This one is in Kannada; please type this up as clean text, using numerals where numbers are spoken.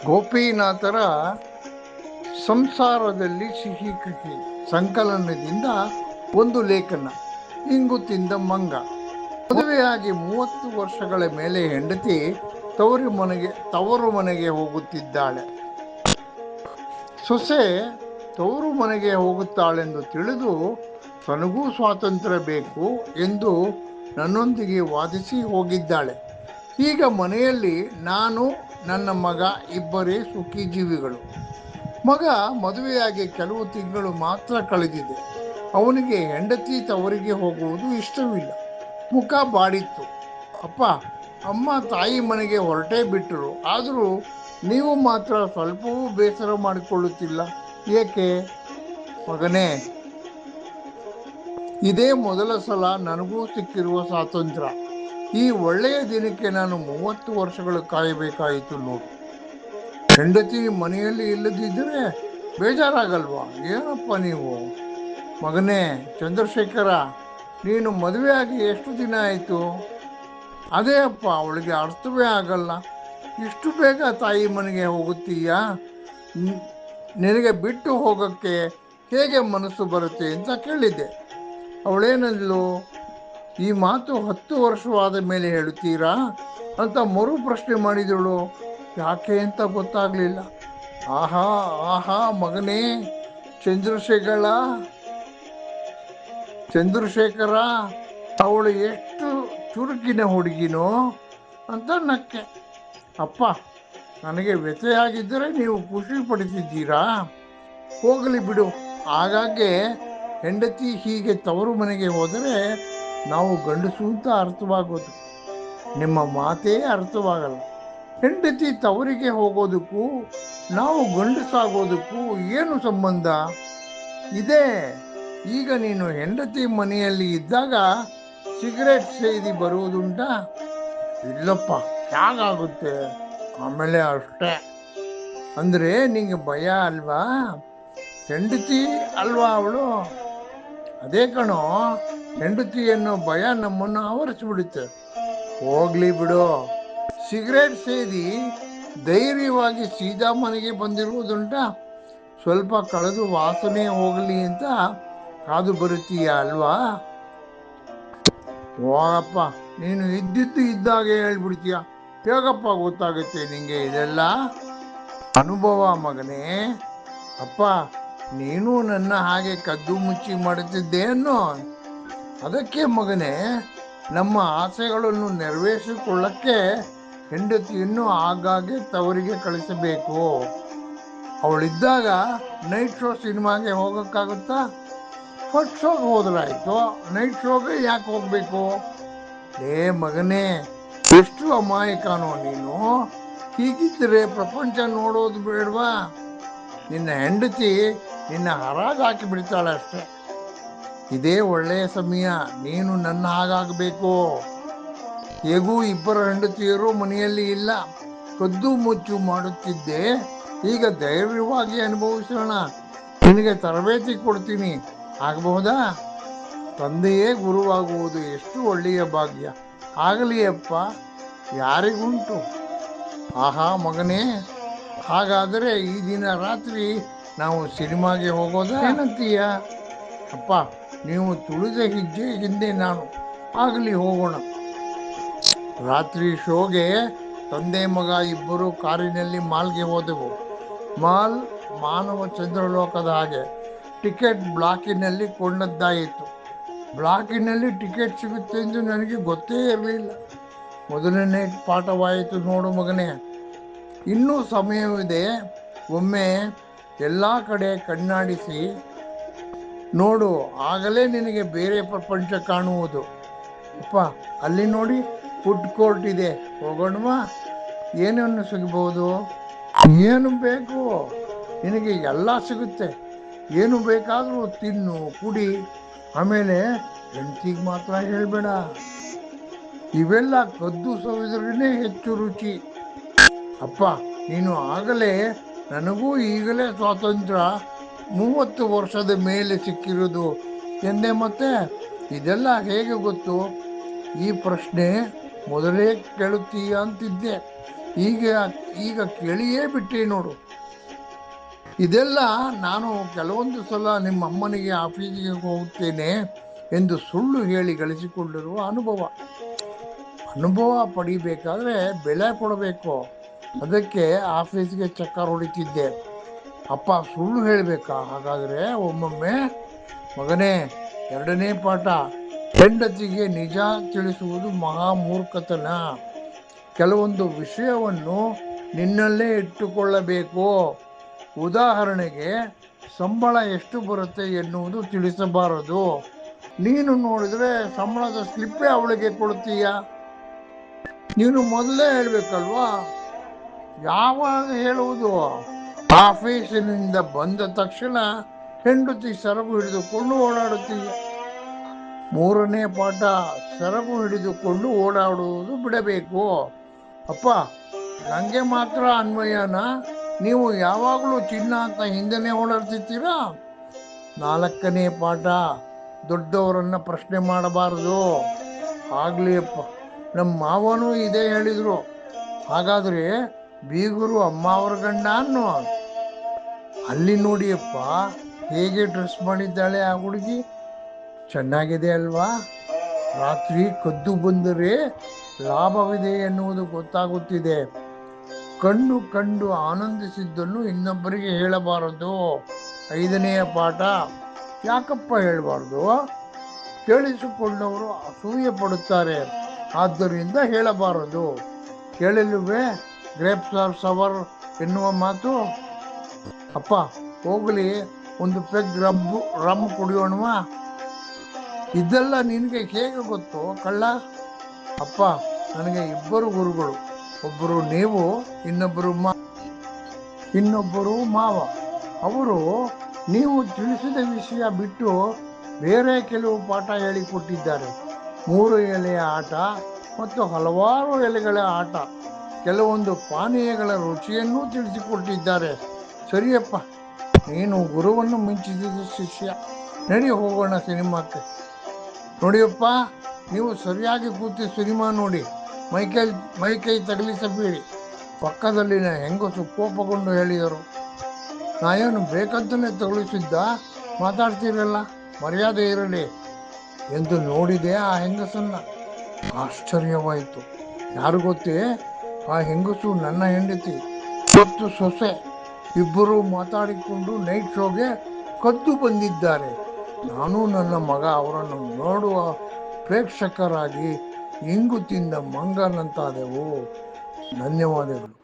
ಗೋಪಿನಾಥರ ಸಂಸಾರದಲ್ಲಿ ಸಿಹಿ ಕಹಿ ಸಂಕಲನದಿಂದ ಒಂದು ಲೇಖನ. ಇಂಗು ತಿಂದ ಮಂಗ. ಮದುವೆಯಾಗಿ 30 ವರ್ಷಗಳ ಮೇಲೆ ಹೆಂಡತಿ ತವರು ಮನೆಗೆ ಹೋಗುತ್ತಿದ್ದಾಳೆ. ಸೊಸೆ ತವರು ಮನೆಗೆ ಹೋಗುತ್ತಾಳೆಂದು ತಿಳಿದು ತನಗೂ ಸ್ವಾತಂತ್ರ್ಯ ಬೇಕು ಎಂದು ನನ್ನೊಂದಿಗೆ ವಾದಿಸಿ ಹೋಗಿದ್ದಾಳೆ. ಈಗ ಮನೆಯಲ್ಲಿ ನಾನು, ನನ್ನ ಮಗ ಇಬ್ಬರೇ ಸುಖಿ ಜೀವಿಗಳು. ಮಗ ಮದುವೆಯಾಗಿ ಕೆಲವು ತಿಂಗಳು ಮಾತ್ರ ಕಳೆದಿದೆ. ಅವನಿಗೆ ಹೆಂಡತಿ ತವರಿಗೆ ಹೋಗುವುದು ಇಷ್ಟವಿಲ್ಲ. ಮುಖ ಬಾಡಿತ್ತು. ಅಪ್ಪ ಅಮ್ಮ ತಾಯಿ ಮನೆಗೆ ಹೊರಟೇ ಬಿಟ್ಟರು. ಆದರೂ ನೀವು ಮಾತ್ರ ಸ್ವಲ್ಪವೂ ಬೇಸರ ಮಾಡಿಕೊಳ್ಳುತ್ತಿಲ್ಲ, ಏಕೆ? ಮಗನೇ, ಇದೇ ಮೊದಲ ಸಲ ನನಗೂ ಸಿಕ್ಕಿರುವ ಸ್ವಾತಂತ್ರ್ಯ. ಈ ಒಳ್ಳೆಯ ದಿನಕ್ಕೆ ನಾನು 30 ವರ್ಷಗಳು ಕಾಯಬೇಕಾಯಿತು ನೋಡು. ಹೆಂಡತಿ ಮನೆಯಲ್ಲಿ ಇಲ್ಲದಿದ್ದರೆ ಬೇಜಾರಾಗಲ್ವಾ? ಏನಪ್ಪ ನೀವು? ಮಗನೇ ಚಂದ್ರಶೇಖರ, ನೀನು ಮದುವೆಯಾಗಿ ಎಷ್ಟು ದಿನ ಆಯಿತು? ಅದೇ ಅಪ್ಪ, ಅವಳಿಗೆ ಅರ್ಥವೇ ಆಗಲ್ಲ. ಇಷ್ಟು ಬೇಗ ತಾಯಿ ಮನೆಗೆ ಹೋಗುತ್ತೀಯಾ? ನಿನಗೆ ಬಿಟ್ಟು ಹೋಗೋಕ್ಕೆ ಹೇಗೆ ಮನಸ್ಸು ಬರುತ್ತೆ ಅಂತ ಕೇಳಿದ್ದೆ. ಅವಳೇನಂದ್ಲು? ಈ ಮಾತು 10 ವರ್ಷವಾದ ಮೇಲೆ ಹೇಳುತ್ತೀರಾ ಅಂತ ಮರು ಪ್ರಶ್ನೆ ಮಾಡಿದಳು. ಯಾಕೆ ಅಂತ ಗೊತ್ತಾಗಲಿಲ್ಲ. ಆಹಾ ಆಹಾ ಮಗನೇ ಚಂದ್ರಶೇಖರ, ಅವಳು ಎಷ್ಟು ಚುರುಕಿನ ಹುಡುಗಿನೋ ಅಂತ ನಕ್ಕೆ. ಅಪ್ಪ, ನನಗೆ ವ್ಯಥೆಯಾಗಿದ್ದರೆ ನೀವು ಖುಷಿ ಪಡ್ತಿದ್ದೀರಾ? ಹೋಗಲಿ ಬಿಡು. ಆಗಾಗ್ಗೆ ಹೆಂಡತಿ ಹೀಗೆ ತವರು ಮನೆಗೆ ಹೋದರೆ ನಾವು ಗಂಡಸು ಅಂತ ಅರ್ಥವಾಗೋದು. ನಿಮ್ಮ ಮಾತೇ ಅರ್ಥವಾಗಲ್ಲ. ಹೆಂಡತಿ ತವರಿಗೆ ಹೋಗೋದಕ್ಕೂ ನಾವು ಗಂಡಸಾಗೋದಕ್ಕೂ ಏನು ಸಂಬಂಧ ಇದೆ? ಈಗ ನೀನು ಹೆಂಡತಿ ಮನೆಯಲ್ಲಿ ಇದ್ದಾಗ ಸಿಗರೇಟ್ ಸೇದಿ ಬರುವುದುಂಟಾ? ಇಲ್ಲಪ್ಪ, ಹೇಗಾಗುತ್ತೆ? ಆಮೇಲೆ ಅಷ್ಟೇ. ಅಂದರೆ ನಿಂಗೆ ಭಯ ಅಲ್ವಾ? ಹೆಂಡತಿ ಅಲ್ವಾ ಅವಳು? ಅದೇ ಕಣೋ, ಹೆಂಡತಿ ಅನ್ನೋ ಭಯ ನಮ್ಮನ್ನು ಆವರಿಸಿಬಿಡುತ್ತೆ. ಹೋಗ್ಲಿ ಬಿಡು. ಸಿಗರೇಟ್ ಸೇದಿ ಧೈರ್ಯವಾಗಿ ಸೀದಾ ಮನೆಗೆ ಬಂದಿರುವುದುಂಟ? ಸ್ವಲ್ಪ ಕಳೆದು ವಾಸನೆ ಹೋಗಲಿ ಅಂತ ಕಾದು ಬರುತ್ತೀಯ ಅಲ್ವಾ? ಹೋಗಪ್ಪ, ನೀನು ಇದ್ದಿದ್ದು ಇದ್ದಾಗೆ ಹೇಳ್ಬಿಡ್ತೀಯ. ಹೇಗಪ್ಪ ಗೊತ್ತಾಗುತ್ತೆ ನಿಂಗೆ ಇದೆಲ್ಲ? ಅನುಭವ ಮಗನೇ. ಅಪ್ಪ, ನೀನು ನನ್ನ ಹಾಗೆ ಕದ್ದು ಮುಚ್ಚಿ ಮಾಡುತ್ತಿದ್ದೆ ಅನ್ನೋ. ಅದಕ್ಕೆ ಮಗನೇ, ನಮ್ಮ ಆಸೆಗಳನ್ನು ನೆರವೇರಿಸಿಕೊಳ್ಳಕ್ಕೆ ಹೆಂಡತಿಯನ್ನು ಆಗಾಗ್ಗೆ ತವರಿಗೆ ಕಳಿಸಬೇಕು. ಅವಳಿದ್ದಾಗ ನೈಟ್ ಶೋ ಸಿನಿಮಾಗೆ ಹೋಗೋಕ್ಕಾಗುತ್ತಾ? ಫಸ್ಟ್ ಶೋಗೆ ಹೋದ್ರಾಯ್ತು, ನೈಟ್ ಶೋಗೆ ಯಾಕೆ ಹೋಗಬೇಕು? ಮಗನೇ, ಎಷ್ಟು ಅಮಾಯಕನೋ ನೀನು. ಹೀಗಿದ್ದರೆ ಪ್ರಪಂಚ ನೋಡೋದು ಬೇಡವಾ? ನಿನ್ನ ಹೆಂಡತಿ ನಿನ್ನ ಹರಾಜು ಹಾಕಿ ಬಿಡ್ತಾಳೆ ಅಷ್ಟೆ. ಇದೇ ಒಳ್ಳೆಯ ಸಮಯ. ನೀನು ನನ್ನ ಹಾಗಾಗಬೇಕು. ಹೇಗೂ ಇಬ್ಬರ ಹೆಂಡತಿಯರು ಮನೆಯಲ್ಲಿ ಇಲ್ಲ. ಕದ್ದು ಮುಚ್ಚು ಮಾಡುತ್ತಿದ್ದೆ. ಈಗ ಧೈರ್ಯವಾಗಿ ಅನುಭವಿಸೋಣ. ನಿನಗೆ ತರಬೇತಿ ಕೊಡ್ತೀನಿ, ಆಗಬಹುದಾ? ತಂದೆಯೇ ಗುರುವಾಗುವುದು ಎಷ್ಟು ಒಳ್ಳೆಯ ಭಾಗ್ಯ. ಆಗಲಿ ಅಪ್ಪ, ಯಾರಿಗುಂಟು? ಆಹಾ ಮಗನೇ, ಹಾಗಾದರೆ ಈ ದಿನ ರಾತ್ರಿ ನಾವು ಸಿನಿಮಾಗೆ ಹೋಗೋದಾ? ಏನಂತೀಯ? ಅಪ್ಪ, ನೀವು ತುಳಿದ ಹೆಜ್ಜೆ ಹಿಂದೆ ನಾನು. ಆಗಲಿ, ಹೋಗೋಣ. ರಾತ್ರಿ ಶೋಗೆ ತಂದೆ ಮಗ ಇಬ್ಬರು ಕಾರಿನಲ್ಲಿ ಮಾಲ್ಗೆ ಹೋದೆವು. ಮಾಲ್ ಮಾನವ ಚಂದ್ರಲೋಕದ ಹಾಗೆ. ಟಿಕೆಟ್ ಬ್ಲಾಕಿನಲ್ಲಿ ಕೊಂಡದ್ದಾಯಿತು. ಬ್ಲಾಕಿನಲ್ಲಿ ಟಿಕೆಟ್ ಸಿಗುತ್ತೆ ಎಂದು ನನಗೆ ಗೊತ್ತೇ ಇರಲಿಲ್ಲ. ಮೊದಲನೇ ಪಾಠವಾಯಿತು ನೋಡು ಮಗನೇ. ಇನ್ನೂ ಸಮಯವಿದೆ. ಒಮ್ಮೆ ಎಲ್ಲ ಕಡೆ ಕಣ್ಣಾಡಿಸಿ ನೋಡು, ಆಗಲೇ ನಿನಗೆ ಬೇರೆ ಪ್ರಪಂಚ ಕಾಣುವುದು. ಅಪ್ಪ, ಅಲ್ಲಿ ನೋಡಿ, ಫುಡ್ ಕೋರ್ಟ್ ಇದೆ, ಹೋಗೋಣವಾ? ಏನನ್ನು ಸಿಗಬಹುದು? ಏನು ಬೇಕು? ನಿನಗೆ ಎಲ್ಲ ಸಿಗುತ್ತೆ. ಏನು ಬೇಕಾದರೂ ತಿನ್ನು, ಕುಡಿ. ಆಮೇಲೆ ಹೆಂಡತಿಗೆ ಮಾತ್ರ ಹೇಳಬೇಡ. ಇವೆಲ್ಲ ಕದ್ದು ಸವಿದ್ರೇ ಹೆಚ್ಚು ರುಚಿ. ಅಪ್ಪ, ನೀನು ಆಗಲೇ ನನಗೂ ಈಗಲೇ ಸ್ವಾತಂತ್ರ್ಯ 30 ವರ್ಷದ ಮೇಲೆ ಸಿಕ್ಕಿರೋದು ಎಂದೆ. ಮತ್ತೆ ಇದೆಲ್ಲ ಹೇಗೆ ಗೊತ್ತು? ಈ ಪ್ರಶ್ನೆ ಮೊದಲೇ ಕೇಳುತ್ತೀಯ ಅಂತಿದ್ದೆ. ಈಗ ಈಗ ಕೇಳಿಯೇ ಬಿಟ್ಟೆ ನೋಡು. ಇದೆಲ್ಲ ನಾನು ಕೆಲವೊಂದು ಸಲ ನಿಮ್ಮ ಅಮ್ಮನಿಗೆ ಆಫೀಸಿಗೆ ಹೋಗುತ್ತೇನೆ ಎಂದು ಸುಳ್ಳು ಹೇಳಿ ಗಳಿಸಿಕೊಂಡಿರುವ ಅನುಭವ ಪಡಿಬೇಕಾದ್ರೆ ಬೆಲೆ ಕೊಡಬೇಕು. ಅದಕ್ಕೆ ಆಫೀಸ್ಗೆ ಚಕ್ಕರ್ ಹೊಡಿತಿದ್ದೆ. ಅಪ್ಪ ಸುಳ್ಳು ಹೇಳಬೇಕಾ ಹಾಗಾದ್ರೆ ಒಮ್ಮೊಮ್ಮೆ? ಮಗನೇ, 2ನೇ ಪಾಠ, ಹೆಂಡತಿಗೆ ನಿಜ ತಿಳಿಸುವುದು ಮಹಾ ಮೂರ್ಖತನ. ಕೆಲವೊಂದು ವಿಷಯವನ್ನು ನಿನ್ನಲ್ಲೇ ಇಟ್ಟುಕೊಳ್ಳಬೇಕು. ಉದಾಹರಣೆಗೆ, ಸಂಬಳ ಎಷ್ಟು ಬರುತ್ತೆ ಎನ್ನುವುದು ತಿಳಿಸಬಾರದು. ನೀನು ನೋಡಿದ್ರೆ ಸಂಬಳದ ಸ್ಲಿಪ್ಪೇ ಅವಳಿಗೆ ಕೊಡ್ತೀಯ. ನೀನು ಮೊದಲೇ ಹೇಳ್ಬೇಕಲ್ವಾ? ಯಾವಾಗ ಹೇಳುವುದು? ಆಫೀಸಿನಿಂದ ಬಂದ ತಕ್ಷಣ ಹೆಂಡತಿ ಸರಗು ಹಿಡಿದುಕೊಂಡು ಓಡಾಡುತ್ತೀಯ. 3ನೇ ಪಾಠ, ಸರಗು ಹಿಡಿದುಕೊಂಡು ಓಡಾಡುವುದು ಬಿಡಬೇಕು. ಅಪ್ಪ, ನನಗೆ ಮಾತ್ರ ಅನ್ವಯನ? ನೀವು ಯಾವಾಗಲೂ ಚಿನ್ನ ಅಂತ ಹಿಂದೆನೇ ಓಡಾಡ್ತಿರ್ತೀರಾ? 4ನೇ ಪಾಠ, ದೊಡ್ಡವರನ್ನ ಪ್ರಶ್ನೆ ಮಾಡಬಾರದು. ಆಗ್ಲಿ ಅಪ್ಪ, ನಮ್ಮ ಮಾವನೂ ಇದೇ ಹೇಳಿದ್ರು. ಹಾಗಾದ್ರೆ ಬೀಗರು ಅಮ್ಮ ಅವರ ಗಂಡ ಅನ್ನೋ? ಅಲ್ಲಿ ನೋಡಿಯಪ್ಪ, ಹೇಗೆ ಡ್ರೆಸ್ ಮಾಡಿದ್ದಾಳೆ ಆ ಹುಡುಗಿ, ಚೆನ್ನಾಗಿದೆ ಅಲ್ವಾ? ರಾತ್ರಿ ಕದ್ದು ಬಂದರೆ ಲಾಭವಿದೆ ಎನ್ನುವುದು ಗೊತ್ತಾಗುತ್ತಿದೆ. ಕಂಡು ಆನಂದಿಸಿದ್ದನ್ನು ಇನ್ನೊಬ್ಬರಿಗೆ ಹೇಳಬಾರದು. 5ನೇ ಪಾಠ, ಯಾಕಪ್ಪ ಹೇಳಬಾರ್ದು? ಕೇಳಿಸಿಕೊಂಡವರು ಅಸೂಯೆ ಪಡುತ್ತಾರೆ, ಆದ್ದರಿಂದ ಹೇಳಬಾರದು. ಕೇಳಲಿವೆ ಗ್ರೇಪ್ಸ್ ಆರ್ ಸವರ್ ಎನ್ನುವ ಮಾತು? ಅಪ್ಪ, ಹೋಗಲಿ, ಒಂದು ಪೆಗ್ ರಮ್ ಕುಡಿಯೋಣವಾ? ಇದೆಲ್ಲ ನಿನಗೆ ಹೇಗೆ ಗೊತ್ತು ಕಳ್ಳ? ಅಪ್ಪ, ನನಗೆ 2 ಗುರುಗಳು. ಒಬ್ಬರು ನೀವು, ಇನ್ನೊಬ್ಬರು ಮಾವ. ಅವರು ನೀವು ತಿಳಿಸಿದ ವಿಷಯ ಬಿಟ್ಟು ಬೇರೆ ಕೆಲವು ಪಾಠ ಹೇಳಿಕೊಟ್ಟಿದ್ದಾರೆ. 3 ಎಲೆಯ ಆಟ ಮತ್ತು ಹಲವಾರು ಎಲೆಗಳ ಆಟ, ಕೆಲವೊಂದು ಪಾನೀಯಗಳ ರುಚಿಯನ್ನೂ ತಿಳಿಸಿಕೊಟ್ಟಿದ್ದಾರೆ. ಸರಿಯಪ್ಪ, ನೀನು ಗುರುವನ್ನು ಮಿಂಚಿದ ಶಿಷ್ಯ. ನಡಿ, ಹೋಗೋಣ ಸಿನಿಮಾಕ್ಕೆ. ನೋಡಿಯಪ್ಪ, ನೀವು ಸರಿಯಾಗಿ ಕೂತಿ ಸಿನಿಮಾ ನೋಡಿ, ಮೈಕೈ ತಗಲಿಸಬೇಡಿ. ಪಕ್ಕದಲ್ಲಿನ ಹೆಂಗಸು ಕೋಪಗೊಂಡು ಹೇಳಿದರು. ನಾನೇನು ಬೇಕಂತಲೇ ತಗುಲಿಸಿದ್ದ? ಮಾತಾಡ್ತೀರಲ್ಲ, ಮರ್ಯಾದೆ ಇರಲಿ ಎಂದು ನೋಡಿದೆ ಆ ಹೆಂಗಸನ್ನ. ಆಶ್ಚರ್ಯವಾಯಿತು. ಯಾರು ಗೊತ್ತೇ? ಆ ಹೆಂಗಸು ನನ್ನ ಹೆಂಡತಿ ಮತ್ತು ಸೊಸೆ. ಇಬ್ಬರು ಮಾತಾಡಿಕೊಂಡು ನೈಟ್ ಶೋಗೆ ಕದ್ದು ಬಂದಿದ್ದಾರೆ. ನಾನು ನನ್ನ ಮಗ ಅವರನ್ನು ನೋಡುವ ಪ್ರೇಕ್ಷಕರಾಗಿ ಇಂಗು ತಿಂದ ಮಂಗನಂತಾದೆವು. ಧನ್ಯವಾದಗಳು.